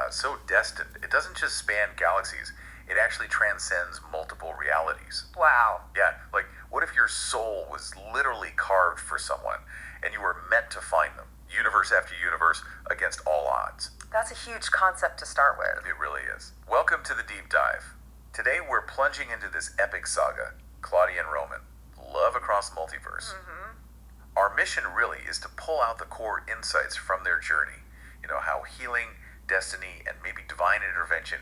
Yeah, so destined. It doesn't just span galaxies. It actually transcends multiple realities. Wow. Yeah, like what if your soul was literally carved for someone and you were meant to find them, universe after universe, against all odds? That's a huge concept to start with. It really is. Welcome to the deep dive. Today we're plunging into this epic saga, Claudia and Roman, love across the multiverse. Our mission really is to pull out the core insights from their journey. You know, how healing, destiny, and maybe divine intervention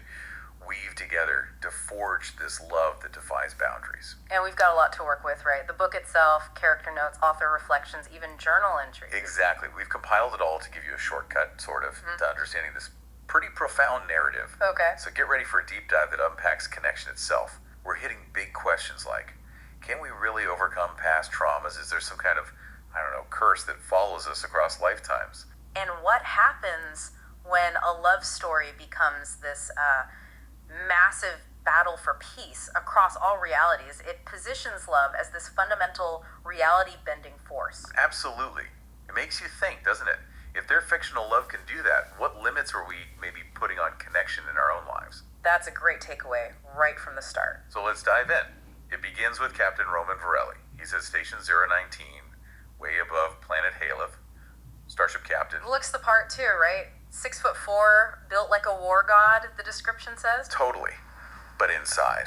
weave together to forge this love that defies boundaries. And we've got a lot to work with, right? The book itself, character notes, author reflections, even journal entries. Exactly. We've compiled it all to give you a shortcut, sort of, to understanding this pretty profound narrative. Okay. So get ready for a deep dive that unpacks connection itself. We're hitting big questions like, can we really overcome past traumas? Is there some kind of, curse that follows us across lifetimes? And what happens when a love story becomes this massive battle for peace across all realities? It positions love as this fundamental reality-bending force. Absolutely. It makes you think, doesn't it? If their fictional love can do that, what limits are we maybe putting on connection in our own lives? That's a great takeaway right from the start. So let's dive in. It begins with Captain Roman Varelli. He's at Station 019, way above planet Halef. Starship captain. Looks the part too, right? 6'4", built like a war god, the description says. Totally. But inside,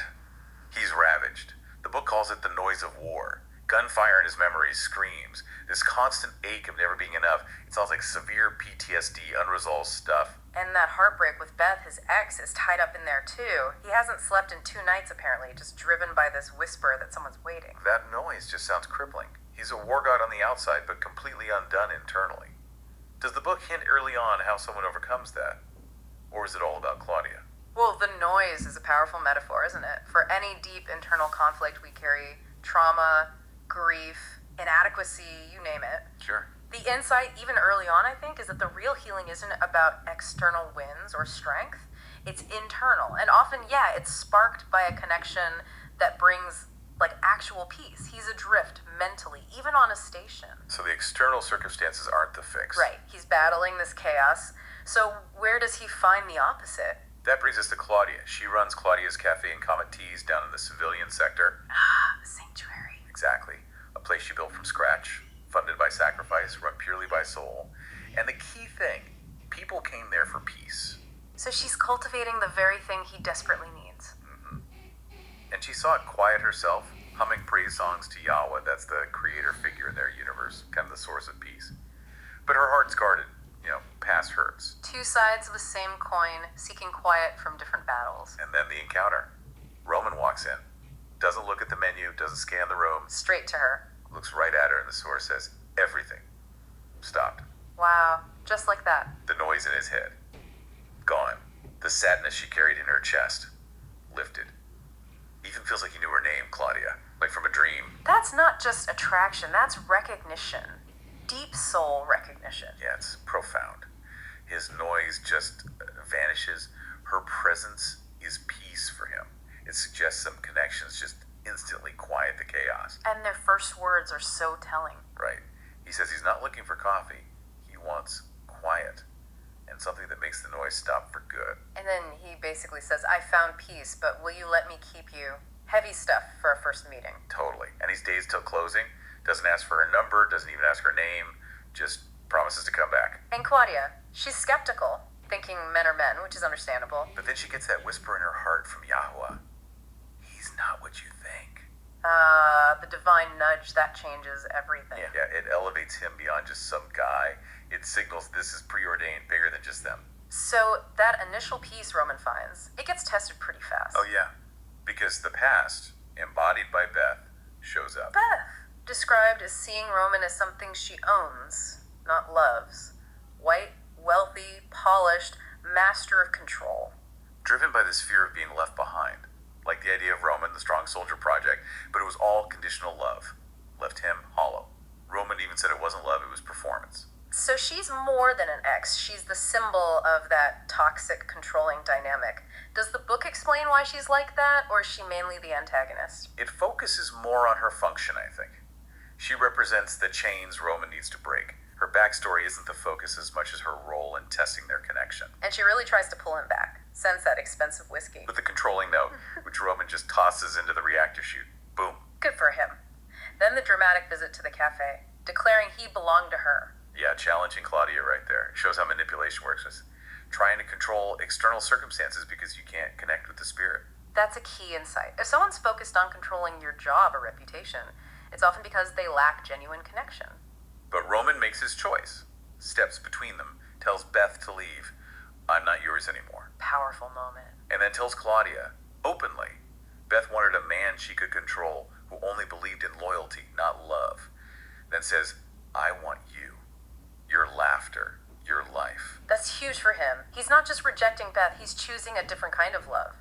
he's ravaged. The book calls it the noise of war. Gunfire in his memories screams. This constant ache of never being enough. It sounds like severe PTSD, unresolved stuff. And that heartbreak with Beth, his ex, is tied up in there too. He hasn't slept in 2 nights apparently, just driven by this whisper that someone's waiting. That noise just sounds crippling. He's a war god on the outside, but completely undone internally. Does the book hint early on how someone overcomes that? Or is it all about Claudia? Well, the noise is a powerful metaphor, isn't it? For any deep internal conflict we carry, trauma, grief, inadequacy, you name it. Sure. The insight, even early on, I think, is that the real healing isn't about external wins or strength. It's internal. And often, it's sparked by a connection that brings actual peace. He's adrift mentally, even on a station. So the external circumstances aren't the fix. Right. He's battling this chaos. So where does he find the opposite? That brings us to Claudia. She runs Claudia's Café and Comet Teas down in the civilian sector. The sanctuary. Exactly. A place she built from scratch, funded by sacrifice, run purely by soul. And the key thing, people came there for peace. So she's cultivating the very thing he desperately needs. And she saw it quiet herself, humming praise songs to Yahuah. That's the creator figure in their universe, kind of the source of peace. But her heart's guarded, past hurts. 2 sides of the same coin, seeking quiet from different battles. And then the encounter. Roman walks in, doesn't look at the menu, doesn't scan the room, Straight to her. looks right at her, and the source says, everything stopped. Wow, just like that. The noise in his head, gone. The sadness she carried in her chest, lifted. Even feels like he knew her name, Claudia, like from a dream. That's not just attraction, that's recognition. Deep soul recognition. Yeah, it's profound. His noise just vanishes. Her presence is peace for him. It suggests some connections just instantly quiet the chaos. And their first words are so telling. Right. He says he's not looking for coffee. He wants quiet and something that makes the noise stop for good. And then he basically says, I found peace, but will you let me keep you? Heavy stuff for a first meeting. Totally. And he's days till closing. Doesn't ask for her number, doesn't even ask her name, just promises to come back. And Claudia, she's skeptical, thinking men are men, which is understandable. But then she gets that whisper in her heart from Yahuah. He's not what you think. The divine nudge, that changes everything. Yeah, it elevates him beyond just some guy. It signals this is preordained, bigger than just them. So that initial peace Roman finds, it gets tested pretty fast. Oh yeah, because the past, embodied by Beth, shows up. Beth, described as seeing Roman as something she owns, not loves. White, wealthy, polished, master of control. Driven by this fear of being left behind. Like the idea of Roman, the strong soldier project, but it was all conditional love. Left him hollow. Roman even said it wasn't love, it was performance. So she's more than an ex. She's the symbol of that toxic, controlling dynamic. Does the book explain why she's like that, or is she mainly the antagonist? It focuses more on her function, I think. She represents the chains Roman needs to break. Her backstory isn't the focus as much as her role in testing their connection. And she really tries to pull him back, sends that expensive whiskey. With the controlling note, which Roman just tosses into the reactor chute. Boom. Good for him. Then the dramatic visit to the cafe, declaring he belonged to her. Yeah, challenging Claudia right there. Shows how manipulation works. It's trying to control external circumstances because you can't connect with the spirit. That's a key insight. If someone's focused on controlling your job or reputation, it's often because they lack genuine connection. But Roman makes his choice, steps between them, tells Beth to leave. I'm not yours anymore. Powerful moment. And then tells Claudia, openly, Beth wanted a man she could control who only believed in loyalty, not love. Then says, I want you. Your laughter, your life. That's huge for him. He's not just rejecting Beth, he's choosing a different kind of love.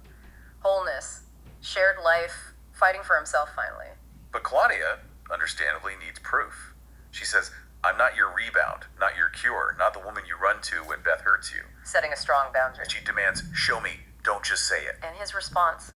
Wholeness, shared life, fighting for himself finally. But Claudia, understandably, needs proof. She says, I'm not your rebound, not your cure, not the woman you run to when Beth hurts you. Setting a strong boundary. She demands, show me, don't just say it. And his response,